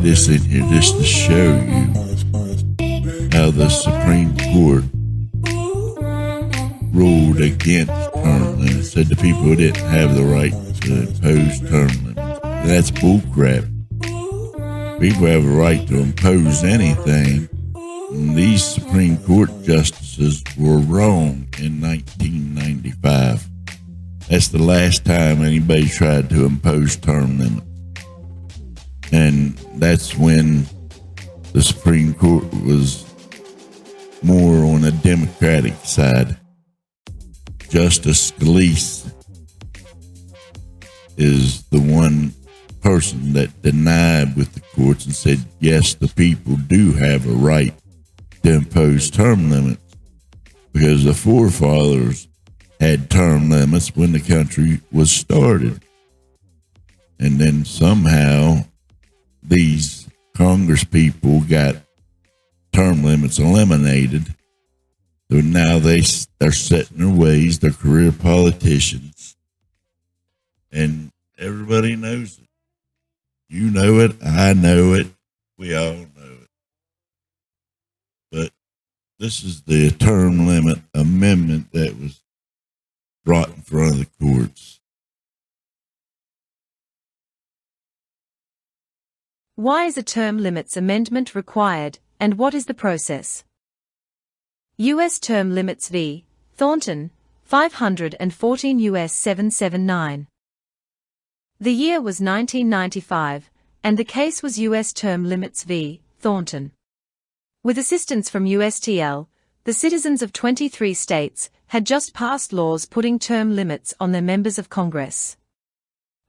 this in here just to show you how the Supreme Court ruled against term limits, said the people didn't have the right to impose term limits. That's bullcrap. People have a right to impose anything. And these Supreme Court justices were wrong in 1995. That's the last time anybody tried to impose term limits. And that's when the Supreme Court was more on the Democratic side. Justice Scalise is the one person that denied with the courts and said, yes, the people do have a right to impose term limits because the forefathers had term limits when the country was started. And then somehow these Congress people got term limits eliminated. So now they're set in their ways. They're career politicians. And everybody knows it. You know it. I know it. We all know it. But this is the term limit amendment that was brought in front of the courts. Why is a term limits amendment required, and what is the process? U.S. Term Limits v. Thornton, 514 U.S. 779. The year was 1995, and the case was U.S. Term Limits v. Thornton. With assistance from USTL, the citizens of 23 states had just passed laws putting term limits on their members of Congress.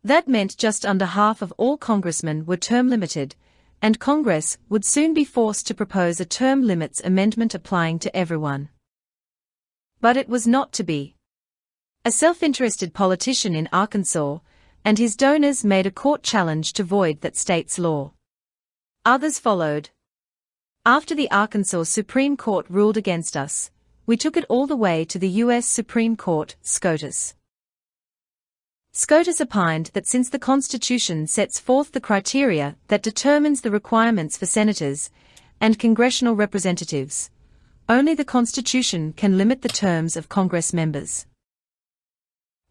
That meant just under half of all congressmen were term limited, and Congress would soon be forced to propose a term limits amendment applying to everyone. But it was not to be. A self-interested politician in Arkansas and his donors made a court challenge to void that state's law. Others followed. After the Arkansas Supreme Court ruled against us, we took it all the way to the U.S. Supreme Court, SCOTUS. SCOTUS opined that since the Constitution sets forth the criteria that determines the requirements for senators and congressional representatives, only the Constitution can limit the terms of Congress members.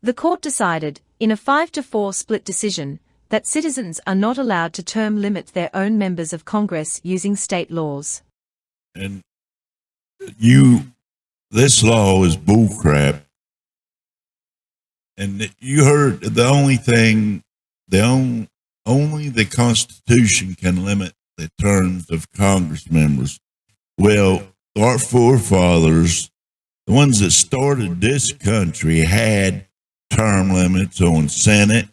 The court decided, in a 5-4 split decision, that citizens are not allowed to term limit their own members of Congress using state laws. And this law is bullcrap. And you heard only the Constitution can limit the terms of Congress members. Well, our forefathers, the ones that started this country, had term limits on Senate,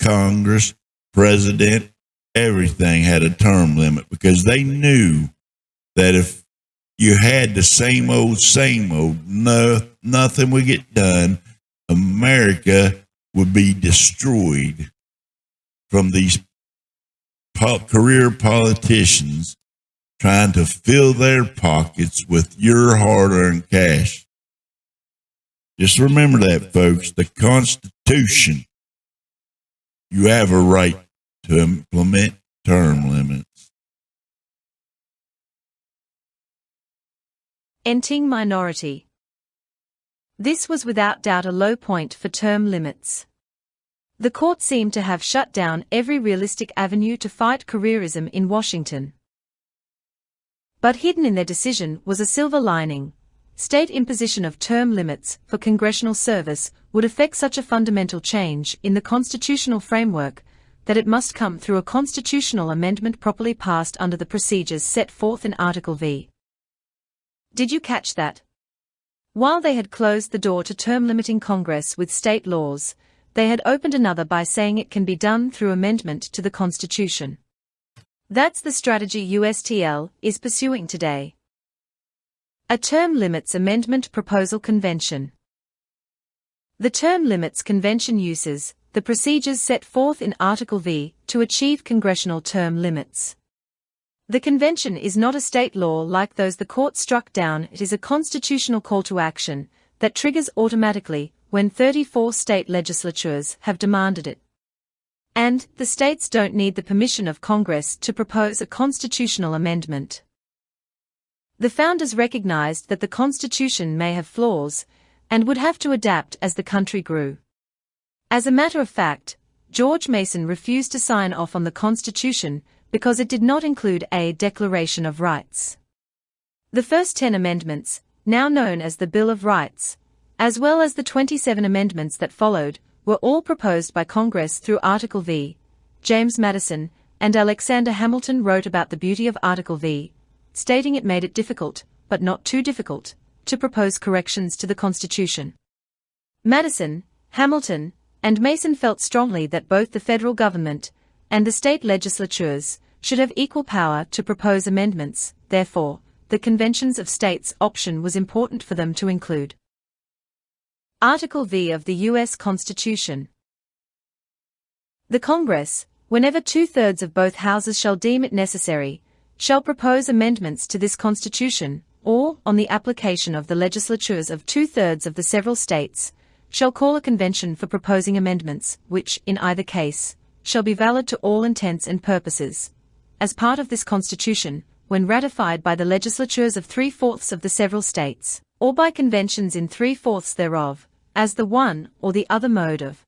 Congress, President, everything had a term limit because they knew that if you had the same old, nothing would get done. America would be destroyed from these career politicians trying to fill their pockets with your hard-earned cash. Just remember that, folks. The Constitution, you have a right to implement term limits. Entering minority. This was without doubt a low point for term limits. The court seemed to have shut down every realistic avenue to fight careerism in Washington. But hidden in their decision was a silver lining. State imposition of term limits for congressional service would effect such a fundamental change in the constitutional framework that it must come through a constitutional amendment properly passed under the procedures set forth in Article V. Did you catch that? While they had closed the door to term limiting Congress with state laws, they had opened another by saying it can be done through amendment to the Constitution. That's the strategy USTL is pursuing today. A Term Limits Amendment Proposal Convention. The Term Limits Convention uses the procedures set forth in Article V to achieve congressional term limits. The convention is not a state law like those the court struck down. It is a constitutional call to action that triggers automatically when 34 state legislatures have demanded it. And the states don't need the permission of Congress to propose a constitutional amendment. The founders recognized that the Constitution may have flaws and would have to adapt as the country grew. As a matter of fact, George Mason refused to sign off on the Constitution because it did not include a Declaration of Rights. The first 10 amendments, now known as the Bill of Rights, as well as the 27 amendments that followed, were all proposed by Congress through Article V. James Madison and Alexander Hamilton wrote about the beauty of Article V, stating it made it difficult, but not too difficult, to propose corrections to the Constitution. Madison, Hamilton, and Mason felt strongly that both the federal government and the state legislatures should have equal power to propose amendments. Therefore, the conventions of states option was important for them to include. Article V of the U.S. Constitution. The Congress, whenever 2/3 of both houses shall deem it necessary, shall propose amendments to this Constitution, or, on the application of the legislatures of 2/3 of the several states, shall call a convention for proposing amendments, which, in either case, shall be valid to all intents and purposes, as part of this Constitution, when ratified by the legislatures of 3/4 of the several states, or by conventions in 3/4 thereof, as the one or the other mode of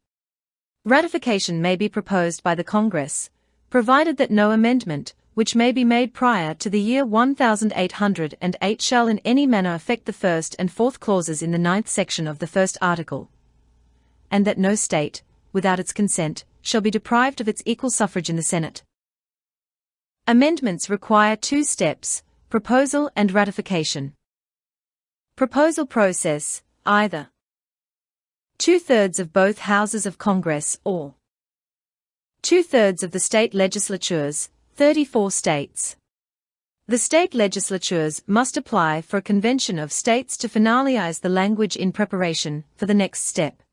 ratification may be proposed by the Congress, provided that no amendment, which may be made prior to the year 1808 shall in any manner affect the first and fourth clauses in the 9th section of the first article, and that no state, without its consent, shall be deprived of its equal suffrage in the Senate. Amendments require 2 steps, proposal and ratification. Proposal process, either 2/3 of both houses of Congress or 2/3 of the state legislatures, 34 states. The state legislatures must apply for a convention of states to finalize the language in preparation for the next step.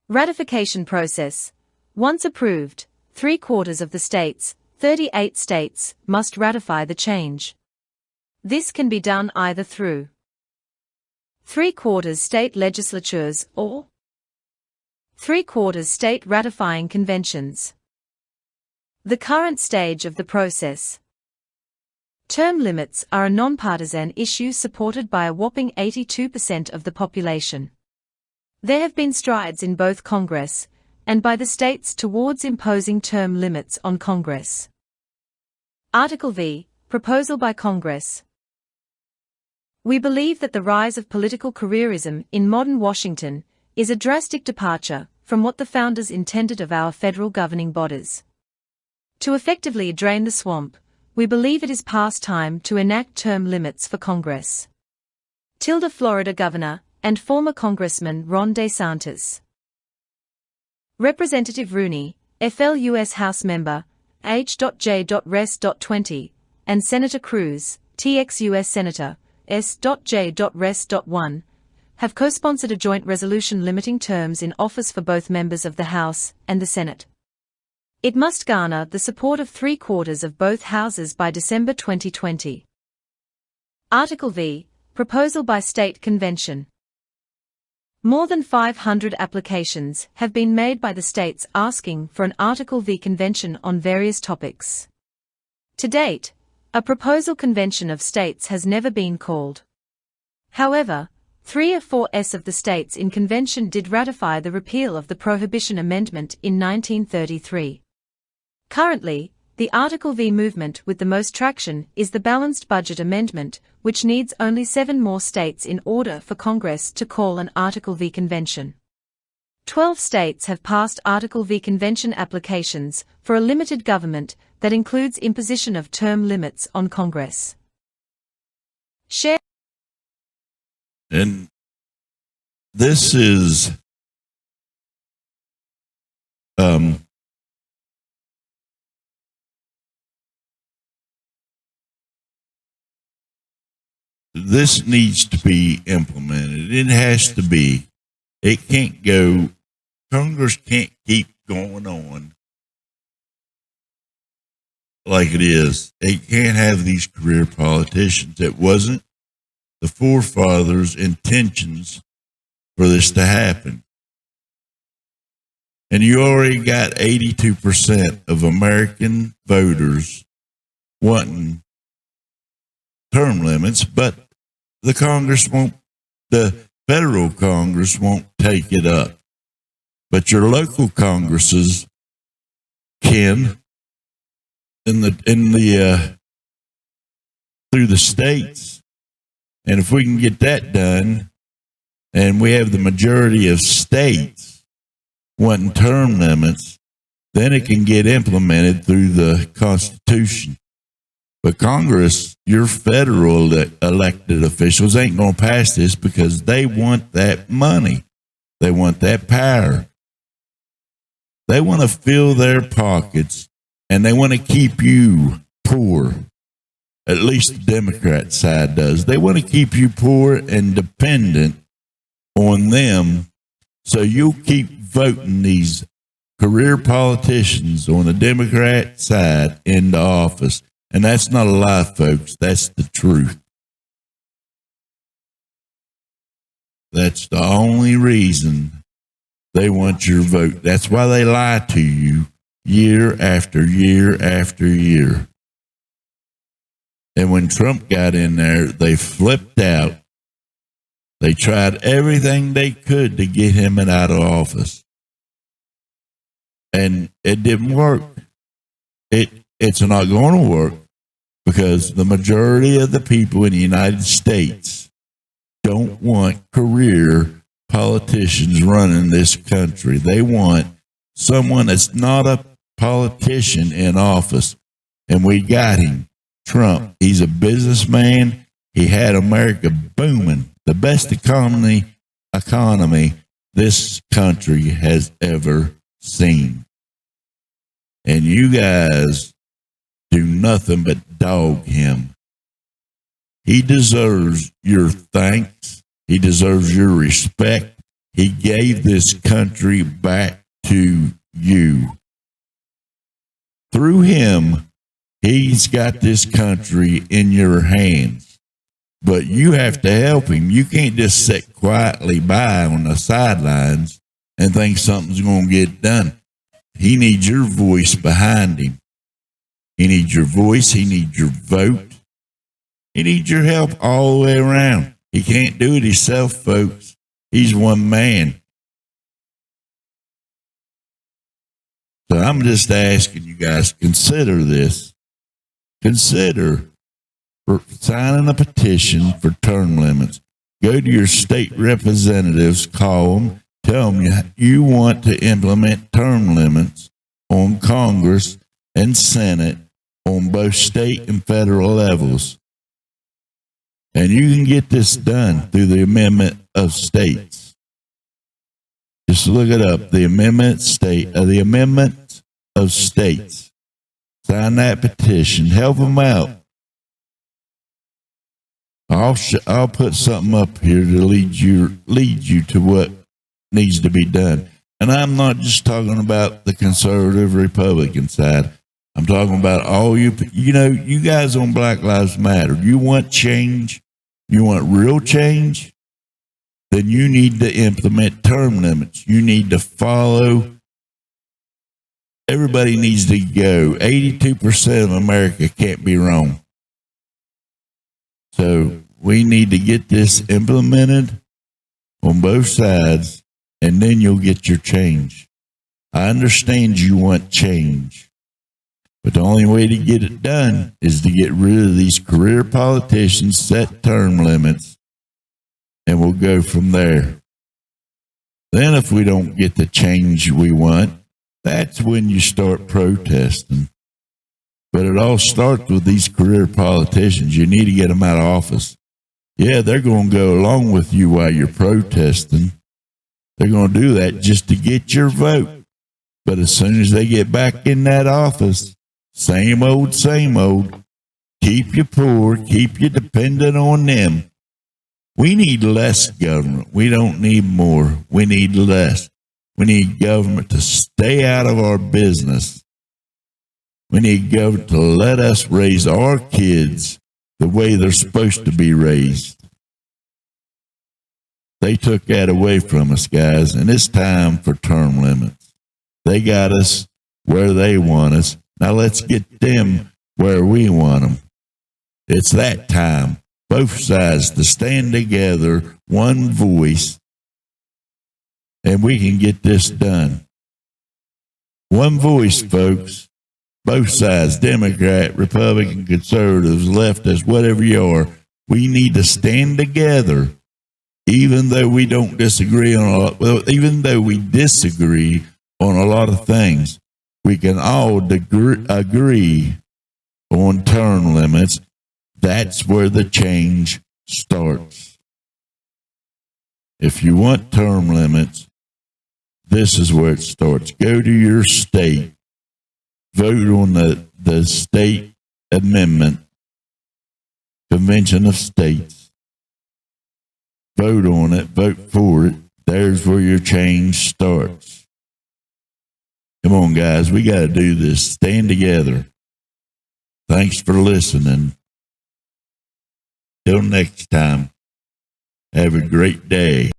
Ratification process. Once approved, 3/4 of the states, 38 states, must ratify the change. This can be done either through 3/4 state legislatures or 3/4 state ratifying conventions. The current stage of the process. Term limits are a nonpartisan issue supported by a whopping 82% of the population. There have been strides in both Congress and by the states towards imposing term limits on Congress. Article V, Proposal by Congress. We believe that the rise of political careerism in modern Washington is a drastic departure from what the founders intended of our federal governing bodies. To effectively drain the swamp, we believe it is past time to enact term limits for Congress. Florida Governor and former Congressman Ron DeSantis. Representative Rooney, FLUS House Member, H.J.Res.20, and Senator Cruz, TX-US Senator, S.J.Res.1, have co-sponsored a joint resolution limiting terms in office for both members of the House and the Senate. It must garner the support of 3/4 of both houses by December 2020. Article V, Proposal by State Convention. More than 500 applications have been made by the states asking for an Article V convention on various topics. To date, a proposal convention of states has never been called. However, 3 or 4 of the states in convention did ratify the repeal of the Prohibition Amendment in 1933. Currently, the Article V movement with the most traction is the Balanced Budget Amendment, which needs only 7 more states in order for Congress to call an Article V convention. 12 states have passed Article V convention applications for a limited government that includes imposition of term limits on Congress. Share. And this is this needs to be implemented. It has to be. It can't go. Congress can't keep going on like it is. They can't have these career politicians. It wasn't the forefathers' intentions for this to happen. And you already got 82% of American voters wanting term limits, but the federal Congress won't take it up. But your local Congresses can, through the states. And if we can get that done, and we have the majority of states wanting term limits, then it can get implemented through the Constitution. But Congress, your federal elected officials ain't going to pass this because they want that money. They want that power. They want to fill their pockets, and they want to keep you poor. At least the Democrat side does. They want to keep you poor and dependent on them, so you'll keep voting these career politicians on the Democrat side into office. And that's not a lie, folks. That's the truth. That's the only reason they want your vote. That's why they lie to you year after year after year. And when Trump got in there, they flipped out. They tried everything they could to get him out of office. And it didn't work. It's not going to work because the majority of the people in the United States don't want career politicians running this country. They want someone that's not a politician in office. And we got him, Trump. He's a businessman. He had America booming, the best economy this country has ever seen. And you guys do nothing but dog him. He deserves your thanks. He deserves your respect. He gave this country back to you. Through him, he's got this country in your hands. But you have to help him. You can't just sit quietly by on the sidelines and think something's going to get done. He needs your voice behind him. He needs your voice. He needs your vote. He needs your help all the way around. He can't do it himself, folks. He's one man. So I'm just asking you guys, consider this. Consider for signing a petition for term limits. Go to your state representatives, call them, tell them you want to implement term limits on Congress and Senate on both state and federal levels. And you can get this done through the Amendment of States. Just look it up, the Amendment of States. Sign that petition. Help them out. I'll put something up here to lead you to what needs to be done. And I'm not just talking about the conservative Republican side. I'm talking about all you guys on Black Lives Matter. You want change? You want real change? Then you need to implement term limits. You need to follow. Everybody needs to go. 82% of America can't be wrong. So we need to get this implemented on both sides, and then you'll get your change. I understand you want change, but the only way to get it done is to get rid of these career politicians, set term limits, and we'll go from there. Then if we don't get the change we want, that's when you start protesting. But it all starts with these career politicians. You need to get them out of office. Yeah, they're going to go along with you while you're protesting. They're going to do that just to get your vote. But as soon as they get back in that office, same old, keep you poor, keep you dependent on them. We need less government. We don't need more. We need less. We need government to stay out of our business. We need government to let us raise our kids the way they're supposed to be raised. They took that away from us, guys, and it's time for term limits. They got us where they want us. Now let's get them where we want them. It's that time. Both sides to stand together, one voice, and we can get this done. One voice, folks. Both sides, Democrat, Republican, conservatives, leftists, whatever you are. We need to stand together, even though we don't disagree on a lot. Well, even though we disagree on a lot of things, we can all agree on term limits. That's where the change starts. If you want term limits, this is where it starts. Go to your state, vote on the state amendment, Convention of States. Vote on it, vote for it. There's where your change starts. Come on, guys, we got to do this. Stand together. Thanks for listening. Till next time, have a great day.